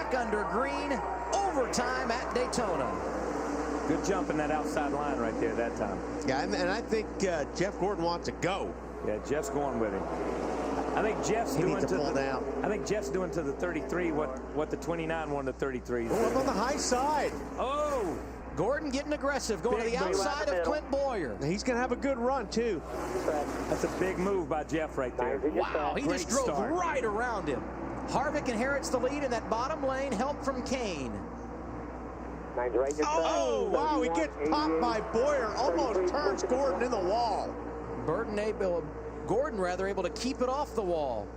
black under green, overtime at Daytona. Good jump in that outside line right there that time. Yeah, and I think Jeff Gordon wants to go. Yeah, Jeff's going with him. I think Jeff's doing to pull down. I think Jeff's doing to the 33 what the 29 wanted to 33. Oh, up on the high side. Oh, Gordon getting aggressive, going to the outside of Clint Boyer. He's going to have a good run, too. That's a big move by Jeff right there. Wow, he just drove right around him. Harvick inherits the lead in that bottom lane, help from Kane. Oh, wow, he gets popped by Boyer, almost turns Gordon in the wall. Gordon able to keep it off the wall.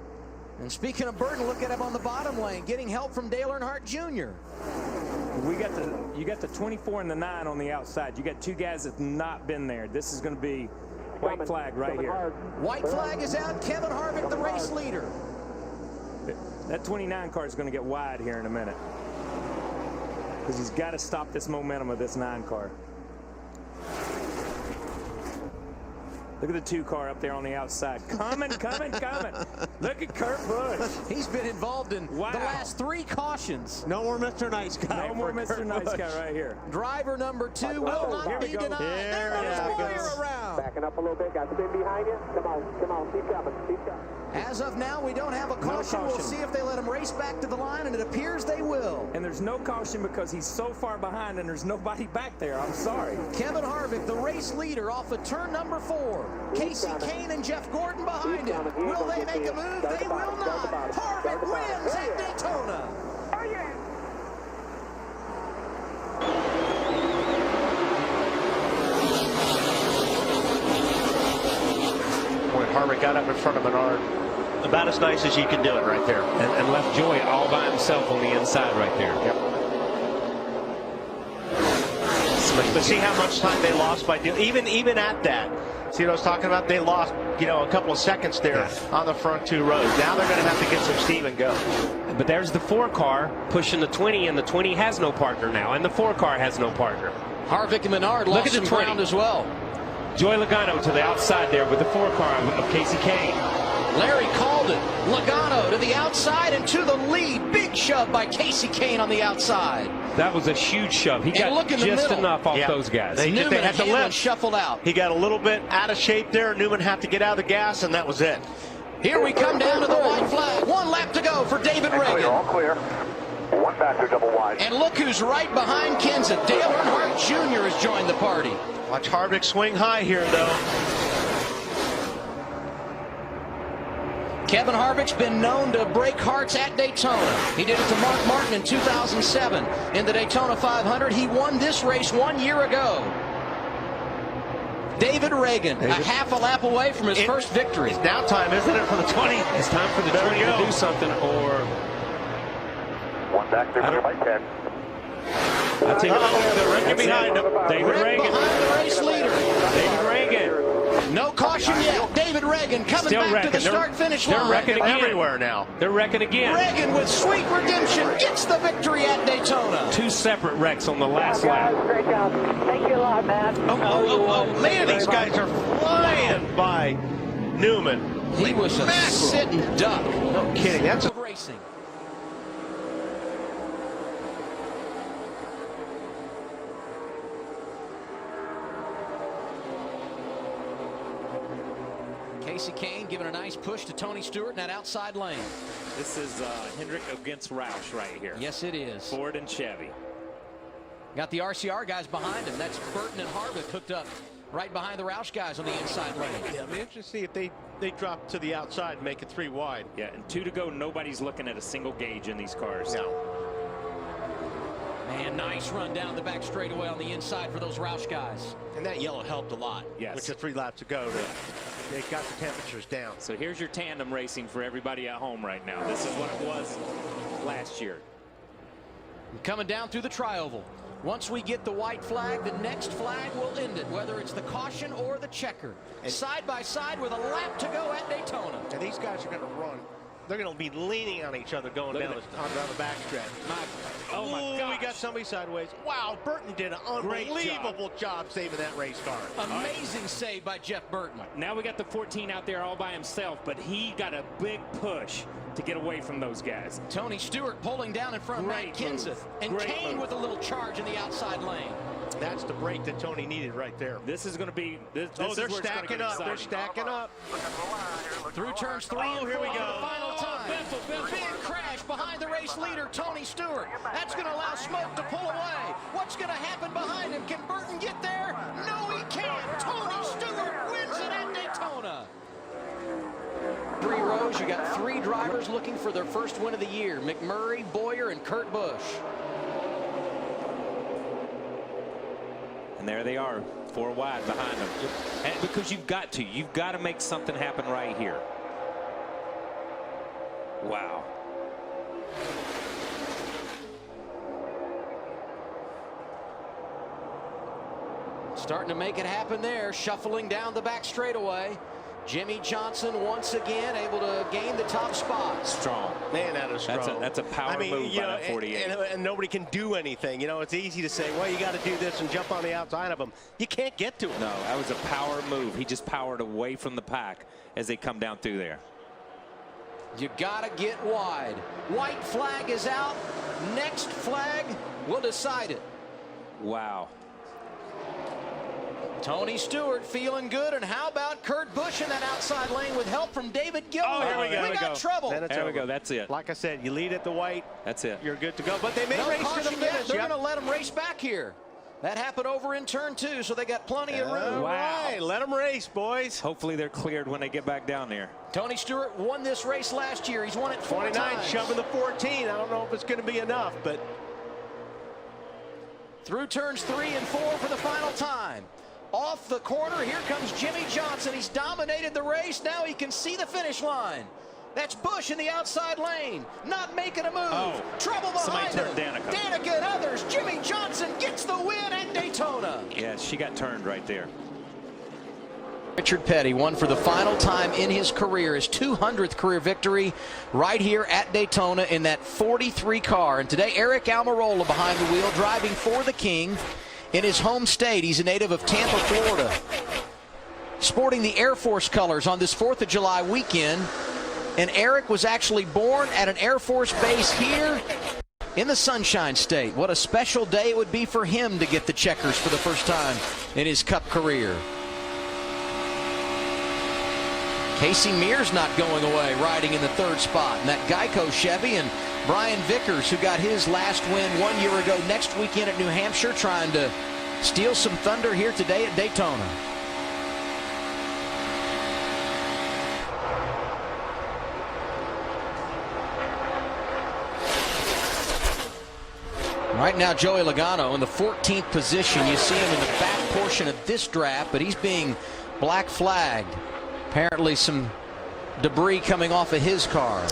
And speaking of Burton, look at him on the bottom lane, getting help from Dale Earnhardt Jr. You got the 24 and the 9 on the outside. You got two guys that's not been there. This is going to be white flag right here. White flag is out. Kevin Harvick, the race leader. That 29 car is going to get wide here in a minute, because he's got to stop this momentum of this 9 car. Look at the 2 car up there on the outside. Coming. Look at Kurt Busch. He's been involved in the last 3 cautions. No more Mr. Nice Guy. No more Mr. Nice Guy right here. Driver number 2 will not be denied. There goes Boyer around. Backing up a little bit. Got spin behind you. Come on. Keep coming. As of now, we don't have a caution. We'll see if they let him race back to the line, and it appears they will. And there's no caution because he's so far behind and there's nobody back there. I'm sorry. Kevin Harvick, the race leader, off of turn number 4. Casey Kane and Jeff Gordon behind him. Will they make a move? They will not. Harvick wins at Daytona. When Harvick got up in front of Menard, about as nice as you can do it right there. And left Joy all by himself on the inside right there. Yep. But see how much time they lost by doing, even at that. See what I was talking about? They lost, a couple of seconds there on the front 2 rows. Now they're going to have to get some steam and go. But there's the 4 car pushing the 20, and the 20 has no partner now, and the 4 car has no partner. Harvick and Menard lost some ground as well. Joey Logano to the outside there with the 4 car of Casey Kane. Larry called it. Logano to the outside and to the lead. Big shove by Casey Kane on the outside. That was a huge shove. He got just enough off those guys. Newman had to let shuffled out. He got a little bit out of shape there. Newman had to get out of the gas, and that was it. Here we come down to the white flag. 1 lap to go for David Reagan. All clear. 1 factor double wide. And look who's right behind Kenseth. Dale Earnhardt Jr. has joined the party. Watch Harvick swing high here, though. Kevin Harvick's been known to break hearts at Daytona. He did it to Mark Martin in 2007 in the Daytona 500. He won this race 1 year ago. David Reagan, a half a lap away from his first victory. It's now time, isn't it, for the 20? It's time for the 20 to do something, or... 1 back there for by 10. I think the Reagan behind him. David Reagan. Behind the race leader. David Reagan. No caution yet. David Reagan coming back to the start-finish line. They're wrecking again. Everywhere now. They're wrecking again. Reagan with sweet redemption gets the victory at Daytona. 2 separate wrecks on the last lap. Great job. Thank you a lot, man. Man, these guys are flying by Newman. He was a sitting duck. No kidding. That's racing. Casey Kane giving a nice push to Tony Stewart in that outside lane. This is Hendrick against Roush right here. Yes, it is. Ford and Chevy. Got the RCR guys behind him. That's Burton and Harvick hooked up right behind the Roush guys on the inside lane. Yeah, it'll be interesting to see if they drop to the outside and make it 3 wide. Yeah, and 2 to go. Nobody's looking at a single gauge in these cars. No. Man, nice run down the back straightaway on the inside for those Roush guys. And that yellow helped a lot. Yes. With the 3 laps to go. They got the temperatures down. So here's your tandem racing for everybody at home right now. This is what it was last year. Coming down through the tri-oval. Once we get the white flag, the next flag will end it, whether it's the caution or the checker. Side by side with a lap to go at Daytona. And these guys are going to run. They're going to be leaning on each other going down the backstretch. Oh my God! We got somebody sideways. Wow, Burton did an unbelievable job saving that race car. Amazing save by Jeff Burton. Now we got the 14 out there all by himself, but he got a big push to get away from those guys. Tony Stewart pulling down in front of Matt Kenseth. And Kane with a little charge in the outside lane. That's the break that Tony needed right there. This is going to be. This they're stacking up. They're stacking up. Through turns 3 and 4 here we go. for the final time. Big crash behind the race leader, Tony Stewart. That's going to allow Smoke to pull away. What's going to happen behind him? Can Burton get there? No, he can't. Tony Stewart wins it at Daytona. 3 rows. You got 3 drivers looking for their first win of the year. McMurray, Boyer, and Kurt Busch. And there they are, 4 wide behind them. And because you've got to make something happen right here. Wow. Starting to make it happen there, shuffling down the back straightaway. Jimmie Johnson once again able to gain the top spot. Strong. Man, that is strong. That's a power move by that 48. And nobody can do anything. You know, it's easy to say, well, you got to do this and jump on the outside of them. You can't get to him. No, that was a power move. He just powered away from the pack as they come down through there. You got to get wide. White flag is out. Next flag will decide it. Wow. Tony Stewart feeling good, and how about Kurt Busch in that outside lane with help from David Gilmour? Oh, here we go. We got trouble. There we go. That's it. Like I said, you lead at the white. That's it. You're good to go. But they may No race to caution the yet. finish. They're going to let them race back here. That happened over in turn 2, so they got plenty of room. All right, let them race, boys. Hopefully they're cleared when they get back down there. Tony Stewart won this race last year. He's won it 4 29, times. shoving the 14. I don't know if it's going to be enough, but Through turns 3 and 4 for the final time. Off the corner, here comes Jimmie Johnson. He's dominated the race. Now he can see the finish line. That's Busch in the outside lane, not making a move. Oh, trouble behind him. Danica. Danica and others. Jimmie Johnson gets the win at Daytona. Yeah, she got turned right there. Richard Petty won for the final time in his career, his 200th career victory right here at Daytona in that 43 car. And today, Aric Almirola behind the wheel, driving for the King in his home state. He's a native of Tampa, Florida. Sporting the Air Force colors on this 4th of July weekend. And Aric was actually born at an Air Force base here in the Sunshine State. What a special day it would be for him to get the checkers for the first time in his Cup career. Casey Mears not going away, riding in the 3rd spot. And that Geico Chevy, and Brian Vickers, who got his last win 1 year ago, next weekend at New Hampshire, trying to steal some thunder here today at Daytona. Right now, Joey Logano in the 14th position. You see him in the back portion of this draft, but he's being black flagged. Apparently some debris coming off of his car.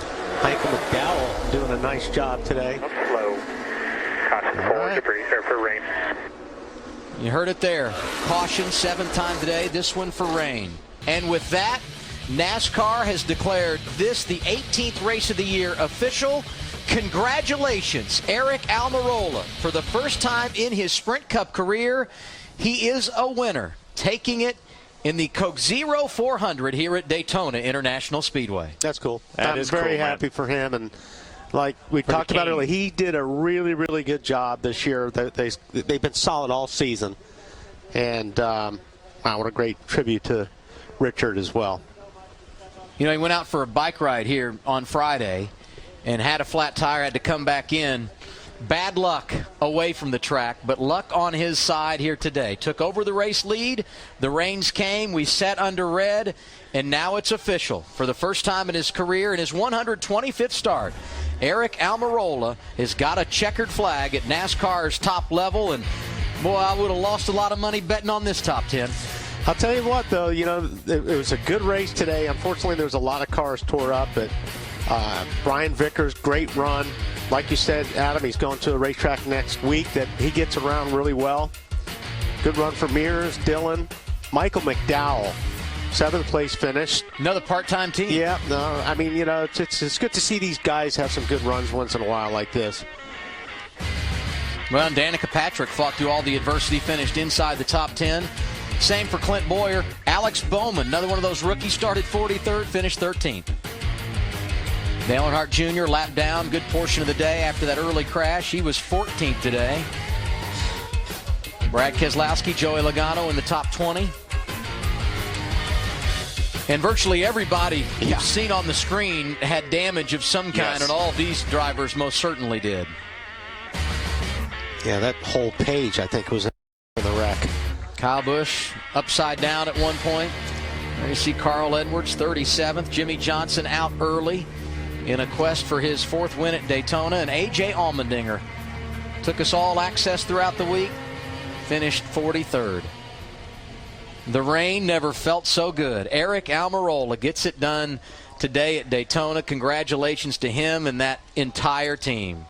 Michael McDowell doing a nice job today. Slow. Caution for debris or for rain. You heard it there. Caution, 7th time today, this one for rain. And with that, NASCAR has declared this the 18th race of the year official. Congratulations, Aric Almirola. For the first time in his Sprint Cup career, he is a winner, taking it in the Coke Zero 400 here at Daytona International Speedway. That's cool. That I'm is very cool, happy for him. And like we talked about earlier, he did a really, really good job this year. They've been solid all season. And, wow, what a great tribute to Richard as well. You know, he went out for a bike ride here on Friday and had a flat tire, had to come back in. Bad luck away from the track, but luck on his side here today. Took over the race lead. The rains came. We sat under red, and now it's official. For the first time in his career, in his 125th start, Aric Almirola has got a checkered flag at NASCAR's top level, and boy, I would have lost a lot of money betting on this top 10. I'll tell you what, though, you know, it was a good race today. Unfortunately, there was a lot of cars tore up, but Brian Vickers, great run. Like you said, Adam, he's going to a racetrack next week that he gets around really well. Good run for Mears, Dillon. Michael McDowell, 7th place finish. Another part-time team. Yeah, no, I mean, you know, it's good to see these guys have some good runs once in a while like this. Well, Danica Patrick fought through all the adversity, finished inside the top 10. Same for Clint Boyer. Alex Bowman, another one of those rookies, started 43rd, finished 13th. Dale Earnhardt Jr. lapped down good portion of the day after that early crash. He was 14th today. Brad Keselowski, Joey Logano in the top 20. And virtually everybody you've seen on the screen had damage of some kind, and all these drivers most certainly did. Yeah, that whole page, I think, was in the wreck. Kyle Busch upside down at one point. There you see Carl Edwards, 37th. Jimmie Johnson out early in a quest for his 4th win at Daytona. And A.J. Allmendinger took us all access throughout the week, finished 43rd. The rain never felt so good. Aric Almirola gets it done today at Daytona. Congratulations to him and that entire team.